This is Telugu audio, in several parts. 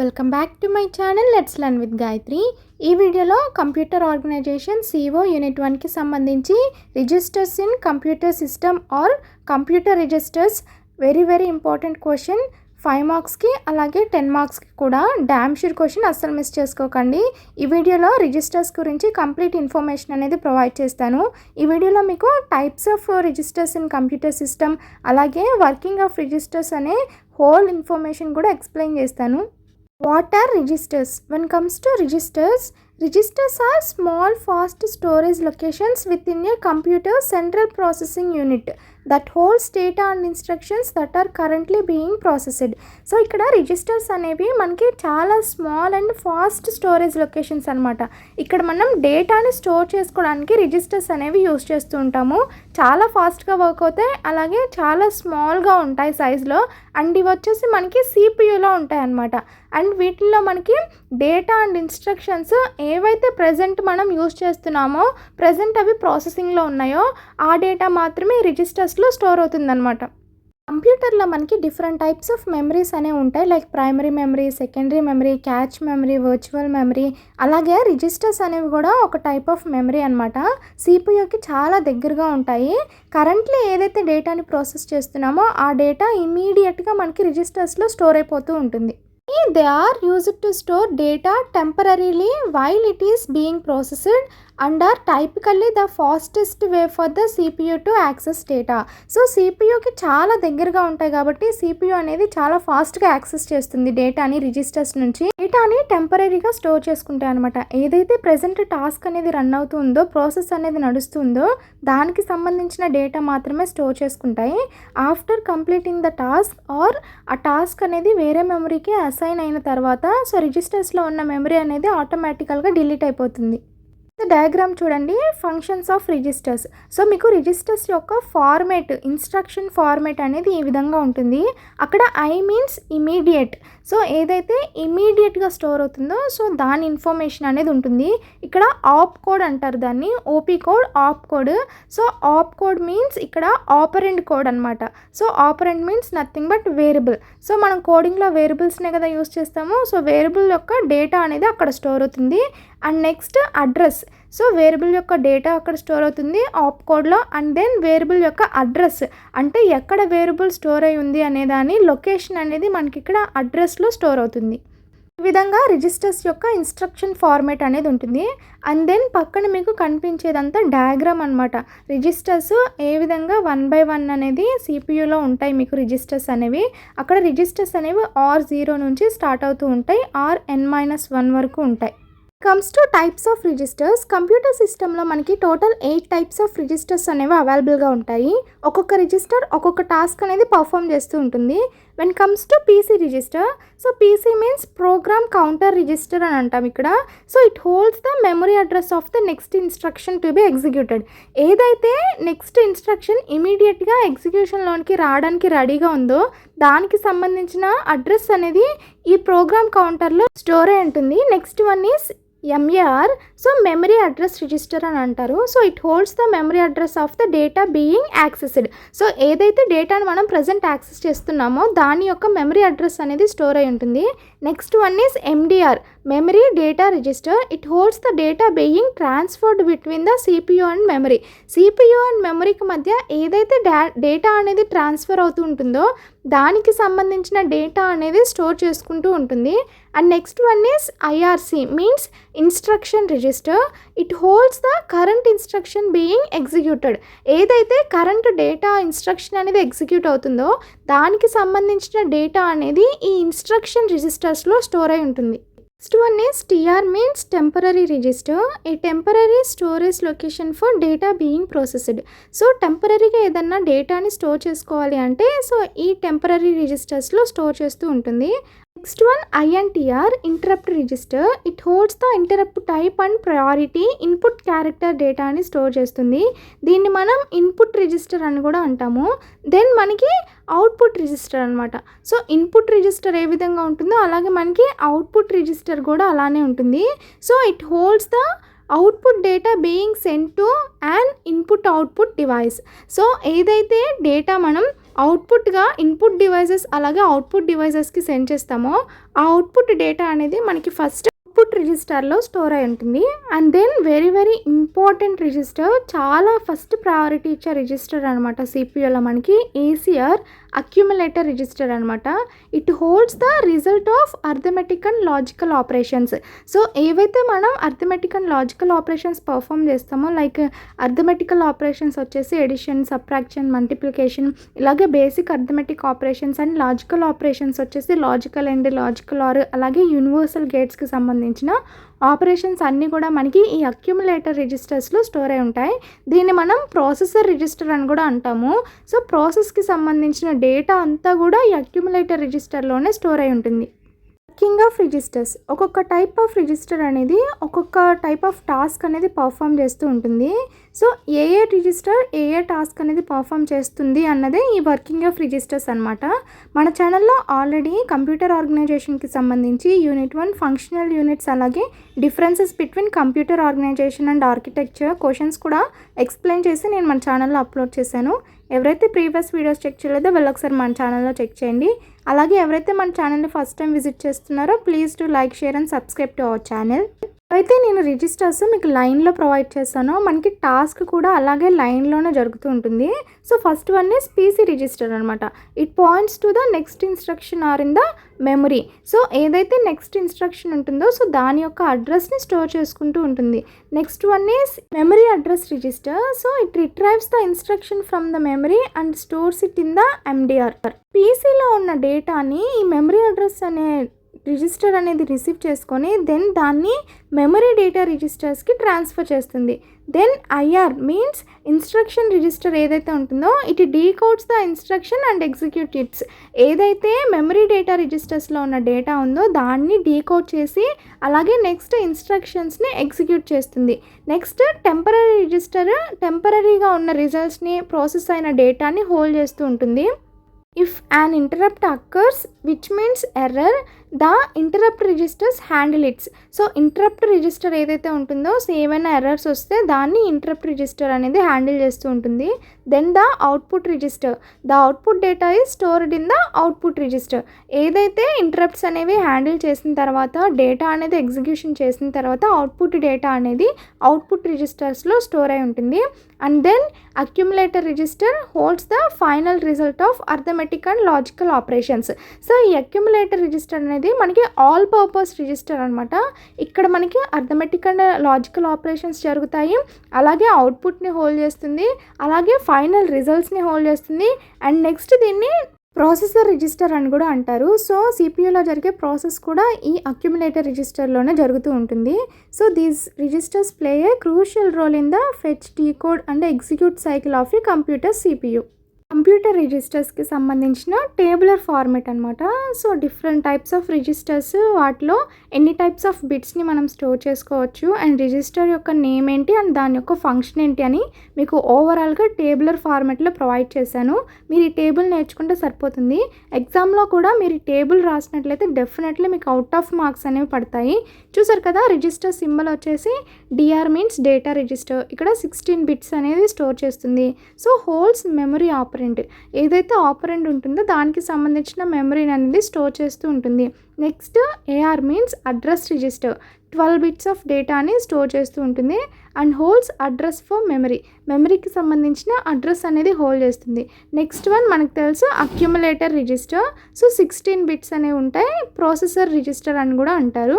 Welcome back to my channel let's learn with Gayatri. ఈ వీడియోలో కంప్యూటర్ ఆర్గనైజేషన్ సిఓ యూనిట్ 1కి సంబంధించి registers in computer system or computer registers very important question. 5 మార్క్స్కి అలాగే 10 మార్క్స్కి కూడా డ్యామ్ షూర్ క్వశ్చన్ అస్సలు మిస్ చేసుకోకండి. ఈ వీడియోలో రిజిస్టర్స్ గురించి కంప్లీట్ ఇన్ఫర్మేషన్ అనేది ప్రొవైడ్ చేస్తాను. ఈ వీడియోలో మీకు types of registers in computer system అలాగే వర్కింగ్ ఆఫ్ రిజిస్టర్స్ అనే హోల్ ఇన్ఫర్మేషన్ కూడా ఎక్స్ప్లెయిన్ చేస్తాను. What are registers? When comes to registers are small fast storage locations within a computer central processing unit that holds data and instructions that are currently being processed. So ఇక్కడ రిజిస్టర్స్ అనేవి మనకి చాలా small and fast storage locations అనమాట. ఇక్కడ మనం డేటాని స్టోర్ చేసుకోవడానికి రిజిస్టర్స్ అనేవి యూస్ చేస్తూ ఉంటాము. చాలా ఫాస్ట్గా వర్క్ అవుతాయి, అలాగే చాలా స్మాల్గా ఉంటాయి సైజులో. అండ్ ఇవి వచ్చేసి మనకి సిపియూలో ఉంటాయి అన్నమాట. అండ్ వీటిల్లో మనకి డేటా అండ్ ఇన్స్ట్రక్షన్స్ ఏవైతే ప్రజెంట్ మనం యూస్ చేస్తున్నామో, ప్రజెంట్ అవి ప్రాసెసింగ్లో ఉన్నాయో ఆ డేటా మాత్రమే రిజిస్టర్స్లో స్టోర్ అవుతుందన్నమాట. కంప్యూటర్లో మనకి డిఫరెంట్ టైప్స్ ఆఫ్ మెమరీస్ అనేవి ఉంటాయి. Like primary memory, secondary memory, catch memory, virtual memory. అలాగే రిజిస్టర్స్ అనేవి కూడా ఒక టైప్ ఆఫ్ మెమరీ అనమాట. సిపియూకి చాలా దగ్గరగా ఉంటాయి. కరెంట్లీ ఏదైతే డేటాని ప్రాసెస్ చేస్తున్నామో ఆ డేటా ఇమీడియట్గా మనకి రిజిస్టర్స్లో స్టోర్ అయిపోతూ ఉంటుంది. They are used to store data temporarily while it is being processed and are typically the fastest way for the CPU to access data. So సిపియూకి చాలా దగ్గరగా ఉంటాయి కాబట్టి సిపియూ అనేది చాలా ఫాస్ట్గా యాక్సెస్ చేస్తుంది డేటాని రిజిస్టర్స్ నుంచి. డేటాని టెంపరీగా స్టోర్ చేసుకుంటాయి అనమాట. ఏదైతే ప్రెజెంట్ టాస్క్ అనేది రన్ అవుతుందో, ప్రాసెస్ అనేది నడుస్తుందో దానికి సంబంధించిన డేటా మాత్రమే స్టోర్ చేసుకుంటాయి. After completing the task are ఆ టాస్క్ అనేది వేరే మెమరీకి అసైన్ అయిన తర్వాత సో రిజిస్టర్స్లో ఉన్న మెమరీ అనేది ఆటోమేటికల్గా డిలీట్ అయిపోతుంది. డయాగ్రామ్ చూడండి, ఫంక్షన్స్ ఆఫ్ రిజిస్టర్స్. సో మీకు రిజిస్టర్స్ యొక్క ఫార్మేట్, ఇన్స్ట్రక్షన్ ఫార్మేట్ అనేది ఈ విధంగా ఉంటుంది. అక్కడ ఐ మీన్స్ ఇమీడియట్. సో ఏదైతే ఇమీడియట్గా స్టోర్ అవుతుందో సో దాని ఇన్ఫర్మేషన్ అనేది ఉంటుంది. ఇక్కడ ఆప్ కోడ్ అంటారు దాన్ని, ఓపీ కోడ్, ఆప్ కోడ్. సో ఆప్ కోడ్ మీన్స్ ఇక్కడ ఆపరెంట్ కోడ్ అనమాట. So operant means nothing but variable. So మనం కోడింగ్లో వేరియబుల్స్నే కదా యూస్ చేస్తాము. సో వేరియబుల్ యొక్క డేటా అనేది అక్కడ స్టోర్ అవుతుంది. And next address. So variable యొక్క డేటా అక్కడ స్టోర్ అవుతుంది ఆప్ కోడ్లో. అండ్ దెన్ వేరియబుల్ యొక్క అడ్రస్ అంటే ఎక్కడ వేరియబుల్ స్టోర్ అయి ఉంది అనే దాని లొకేషన్ అనేది మనకి ఇక్కడ అడ్రస్లో స్టోర్ అవుతుంది. ఈ విధంగా రిజిస్టర్స్ యొక్క ఇన్స్ట్రక్షన్ ఫార్మేట్ అనేది ఉంటుంది. అండ్ దెన్ పక్కన మీకు కనిపించేదంతా డయాగ్రామ్ అనమాట. రిజిస్టర్స్ ఏ విధంగా 1 by 1 అనేది సిపియూలో ఉంటాయి మీకు రిజిస్టర్స్ అనేవి. అక్కడ రిజిస్టర్స్ అనేవి R0 నుంచి స్టార్ట్ అవుతూ ఉంటాయి, Rn-1 వరకు ఉంటాయి. Comes to types of registers. Computer సిస్టంలో మనకి టోటల్ 8 టైప్స్ ఆఫ్ రిజిస్టర్స్ అనేవి అవైలబుల్గా ఉంటాయి. ఒక్కొక్క రిజిస్టర్ ఒక్కొక్క టాస్క్ అనేది పర్ఫామ్ చేస్తూ ఉంటుంది. When comes to PC register, so PC means program counter register అని అంటాం ఇక్కడ. So it holds the memory address of the next instruction to be executed. ఏదైతే నెక్స్ట్ ఇన్స్ట్రక్షన్ ఇమీడియట్గా ఎగ్జిక్యూషన్లోనికి రావడానికి రెడీగా ఉందో దానికి సంబంధించిన అడ్రస్ అనేది ఈ ప్రోగ్రామ్ కౌంటర్లో స్టోర్ అయి ఉంటుంది. Next one is MAR. So memory address register అని అంటారు. So it holds the memory address of the data being accessed. So ఏదైతే డేటాను మనం ప్రజెంట్ యాక్సెస్ చేస్తున్నామో దాని యొక్క మెమరీ అడ్రస్ అనేది స్టోర్ అయి ఉంటుంది. Next one is MDR, memory data register. It holds the data being transferred between the CPU and memory. CPU and మెమరీకి మధ్య ఏదైతే డేటా అనేది ట్రాన్స్ఫర్ అవుతూ ఉంటుందో దానికి సంబంధించిన డేటా అనేది స్టోర్ చేసుకుంటూ ఉంటుంది. And next one is IRC means instruction register. It holds the current instruction being executed. ఏదైతే కరెంట్ డేటా ఇన్స్ట్రక్షన్ అనేది ఎగ్జిక్యూట్ అవుతుందో దానికి సంబంధించిన డేటా అనేది ఈ ఇన్స్ట్రక్షన్ రిజిస్టర్స్లో స్టోర్ అయి ఉంటుంది. Next one is TR means temporary register, a temporary storage location for data being processed. So టెంపరీగా ఏదన్నా డేటాని స్టోర్ చేసుకోవాలి అంటే సో ఈ టెంపరీ రిజిస్టర్స్లో స్టోర్ చేస్తూ ఉంటుంది. Next one INTR, interrupt register. It holds the interrupt type and priority input character డేటాని స్టోర్ చేస్తుంది. దీన్ని మనం ఇన్పుట్ రిజిస్టర్ అని కూడా అంటాము. దెన్ మనకి అవుట్పుట్ రిజిస్టర్ అనమాట. సో ఇన్పుట్ రిజిస్టర్ ఏ విధంగా ఉంటుందో అలాగే మనకి అవుట్పుట్ రిజిస్టర్ కూడా అలానే ఉంటుంది. So it holds the output data being sent to and input output device. So ఏదైతే డేటా మనం అవుట్పుట్గా ఇన్పుట్ డివైజెస్ అలాగే అవుట్పుట్ డివైజెస్కి సెండ్ చేస్తామో ఆ అవుట్పుట్ డేటా అనేది మనకి ఫస్ట్ అవుట్పుట్ రిజిస్టర్లో స్టోర్ అయి ఉంటుంది. And then very very important register, చాలా ఫస్ట్ ప్రయారిటీ ఇచ్చే రిజిస్టర్ అనమాట సిపియూలో మనకి ఏసీఆర్ అక్యుములేటర్ రిజిస్టర్ అనమాట. It holds the result of arithmetic and logical operations. So ఏవైతే మనం arithmetic and logical operations perform చేస్తామో లైక్ అర్థమెటికల్ ఆపరేషన్స్ వచ్చేసి ఎడిషన్, సబ్ట్రాక్షన్, మల్టిప్లికేషన్, ఇలాగే basic arithmetic operations and logical operations వచ్చేసి లాజికల్ అండ్ లాజికల్ ఆర్ అలాగే యూనివర్సల్ గేట్స్కి సంబంధించిన ఆపరేషన్స్ అన్నీ కూడా మనకి ఈ అక్యుములేటర్ రిజిస్టర్స్లో స్టోర్ అయి ఉంటాయి. దీన్ని మనం ప్రాసెసర్ రిజిస్టర్ అని కూడా అంటాము. సో ప్రాసెస్కి సంబంధించిన డేటా అంతా కూడా ఈ అక్యుములేటర్ రిజిస్టర్లోనే స్టోర్ అయి ఉంటుంది. వర్కింగ్ ఆఫ్ రిజిస్టర్స్, ఒక్కొక్క టైప్ ఆఫ్ రిజిస్టర్ అనేది ఒక్కొక్క టైప్ ఆఫ్ టాస్క్ అనేది పర్ఫామ్ చేస్తూ ఉంటుంది. సో ఏ రిజిస్టర్ ఏ టాస్క్ అనేది పర్ఫామ్ చేస్తుంది అన్నదే ఈ వర్కింగ్ ఆఫ్ రిజిస్టర్స్ అనమాట. మన ఛానల్లో ఆల్రెడీ కంప్యూటర్ ఆర్గనైజేషన్కి సంబంధించి యూనిట్ 1 ఫంక్షనల్ యూనిట్స్ అలాగే differences between computer organisation and architecture questions కూడా ఎక్స్ప్లెయిన్ చేసి నేను మన ఛానల్లో అప్లోడ్ చేశాను. ఎవరైతే ప్రీవియస్ వీడియోస్ చెక్ చేయలేదో వెళ్ళొకసారి మన ఛానల్లో చెక్ చేయండి. అలాగే ఎవరైతే మన ఛానల్ని ఫస్ట్ టైం విజిట్ చేస్తున్నారో please to like, share and subscribe to our channel. అయితే నేను రిజిస్టర్స్ మీకు లైన్లో ప్రొవైడ్ చేస్తాను. మనకి టాస్క్ కూడా అలాగే లైన్లోనే జరుగుతూ ఉంటుంది. So first one is PC register అనమాట. It points to the next instruction or in the memory. So ఏదైతే నెక్స్ట్ ఇన్స్ట్రక్షన్ ఉంటుందో సో దాని యొక్క అడ్రస్ని స్టోర్ చేసుకుంటూ ఉంటుంది. Next one is memory address register. So it retrieves the instruction from the memory and stores it in the MDR. పీసీలో ఉన్న డేటాని ఈ మెమరీ అడ్రస్ అనే రిజిస్టర్ అనేది రిసీవ్ చేసుకొని దెన్ దాన్ని మెమరీ డేటా రిజిస్టర్స్కి ట్రాన్స్ఫర్ చేస్తుంది. Then IR means instruction register ఏదైతే ఉంటుందో it decodes the instruction and execute its. ఏదైతే మెమరీ డేటా రిజిస్టర్స్లో ఉన్న డేటా ఉందో దాన్ని డీకోడ్ చేసి అలాగే నెక్స్ట్ ఇన్స్ట్రక్షన్స్ని ఎగ్జిక్యూట్ చేస్తుంది. నెక్స్ట్ టెంపరీ రిజిస్టర్ టెంపరీగా ఉన్న రిజల్ట్స్ని ప్రాసెస్ అయిన డేటాని హోల్డ్ చేస్తూ ఉంటుంది. If an interrupt occurs, which means error, the interrupt registers handle it. So interrupt register ఏదైతే ఉంటుందో సో ఏమైనా ఎర్రర్స్ వస్తే దాన్ని ఇంటరప్ట్ రిజిస్టర్ అనేది హ్యాండిల్ చేస్తూ ఉంటుంది. Then the output register, the output data is stored in the output register. ఏదైతే ఇంటరప్ట్స్ అనేవి హ్యాండిల్ చేసిన తర్వాత డేటా అనేది ఎగ్జిక్యూషన్ చేసిన తర్వాత అవుట్పుట్ డేటా అనేది అవుట్పుట్ రిజిస్టర్స్లో స్టోర్ అయి ఉంటుంది. And then accumulator register holds the final result of arithmetic and logical operations. So ఈ అక్యుములేటర్ రిజిస్టర్ అనేది మనకి ఆల్ పర్పస్ రిజిస్టర్ అనమాట. ఇక్కడ మనకి అర్థమెటిక్ అండ్ లాజికల్ ఆపరేషన్స్ జరుగుతాయి, అలాగే అవుట్పుట్ని హోల్డ్ చేస్తుంది, అలాగే ఫైనల్ రిజల్ట్స్ని హోల్డ్ చేస్తుంది. అండ్ నెక్స్ట్ దీన్ని ప్రాసెసర్ రిజిస్టర్ అని కూడా అంటారు. సో సిపియూలో జరిగే ప్రాసెస్ కూడా ఈ అక్యుములేటర్ రిజిస్టర్లోనే జరుగుతూ ఉంటుంది. So these registers play a crucial role in the fetch, decode and execute cycle of a computer CPU. Computer రిజిస్టర్స్కి సంబంధించిన టేబులర్ ఫార్మేట్ అనమాట. So different types of registers, వాటిలో ఎన్ని టైప్స్ ఆఫ్ బిట్స్ని మనం స్టోర్ చేసుకోవచ్చు అండ్ రిజిస్టర్ యొక్క నేమ్ ఏంటి అండ్ దాని యొక్క ఫంక్షన్ ఏంటి అని మీకు ఓవరాల్గా టేబులర్ ఫార్మేట్లో ప్రొవైడ్ చేశాను. మీరు ఈ టేబుల్ నేర్చుకుంటే సరిపోతుంది. ఎగ్జామ్లో కూడా మీరు ఈ టేబుల్ రాసినట్లయితే డెఫినెట్లీ మీకు అవుట్ ఆఫ్ మార్క్స్ అనేవి పడతాయి. చూసారు కదా, రిజిస్టర్ సింబల్ వచ్చేసి డిఆర్ మీన్స్ డేటా రిజిస్టర్. ఇక్కడ 16 బిట్స్ అనేది స్టోర్ చేస్తుంది. సో హోల్స్ మెమరీ ఆపరేట్, ఏదైతే ఆపరెండ్ ఉంటుందో దానికి సంబంధించిన మెమరీని అనేది స్టోర్ చేస్తూ ఉంటుంది. Next AR means address register, 12 bits of డేటాని స్టోర్ చేస్తూ ఉంటుంది and holds address for memory, మెమరీకి సంబంధించిన అడ్రస్ అనేది హోల్డ్ చేస్తుంది. నెక్స్ట్ వన్ మనకు తెలుసు అక్యుములేటర్ రిజిస్టర్. సో 16 బిట్స్ అనేవి ఉంటాయి, ప్రాసెసర్ రిజిస్టర్ అని కూడా అంటారు.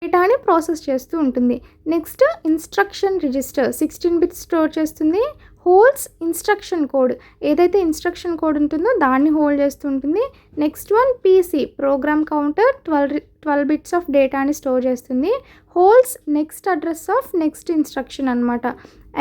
డేటాని ప్రాసెస్ చేస్తూ ఉంటుంది. Next instruction register 16 bits store చేస్తుంది, హోల్డ్స్ ఇన్స్ట్రక్షన్ కోడ్, ఏదైతే ఇన్స్ట్రక్షన్ కోడ్ ఉంటుందో దాన్ని హోల్డ్ చేస్తూ ఉంటుంది. Next one PC program counter 12 bits of డేటాని స్టోర్ చేస్తుంది, holds next address of next instruction అనమాట.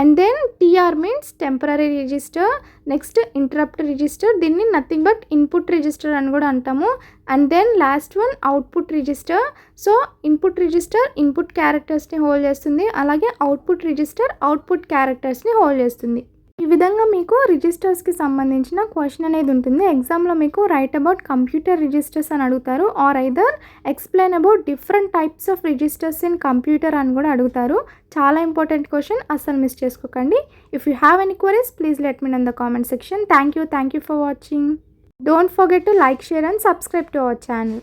And then TR means temporary register. Next interrupt register, దీన్ని నథింగ్ బట్ ఇన్పుట్ రిజిస్టర్ అని కూడా అంటాము. And then last one output register. So input register input క్యారెక్టర్స్ని హోల్డ్ చేస్తుంది, అలాగే అవుట్పుట్ రిజిస్టర్ అవుట్పుట్ క్యారెక్టర్స్ని హోల్డ్ చేస్తుంది. ఈ విధంగా మీకు రిజిస్టర్స్కి సంబంధించిన క్వశ్చన్ అనేది ఉంటుంది. ఎగ్జామ్లో మీకు రైట్ అబౌట్ కంప్యూటర్ రిజిస్టర్స్ అని అడుగుతారు, or either explain about different types of registers in computer అని కూడా అడుగుతారు. చాలా ఇంపార్టెంట్ క్వశ్చన్, అస్సలు మిస్ చేసుకోకండి. If you have any queries please let me know in the comment section. Thank you for watching. Don't forget to like, share and subscribe to our channel.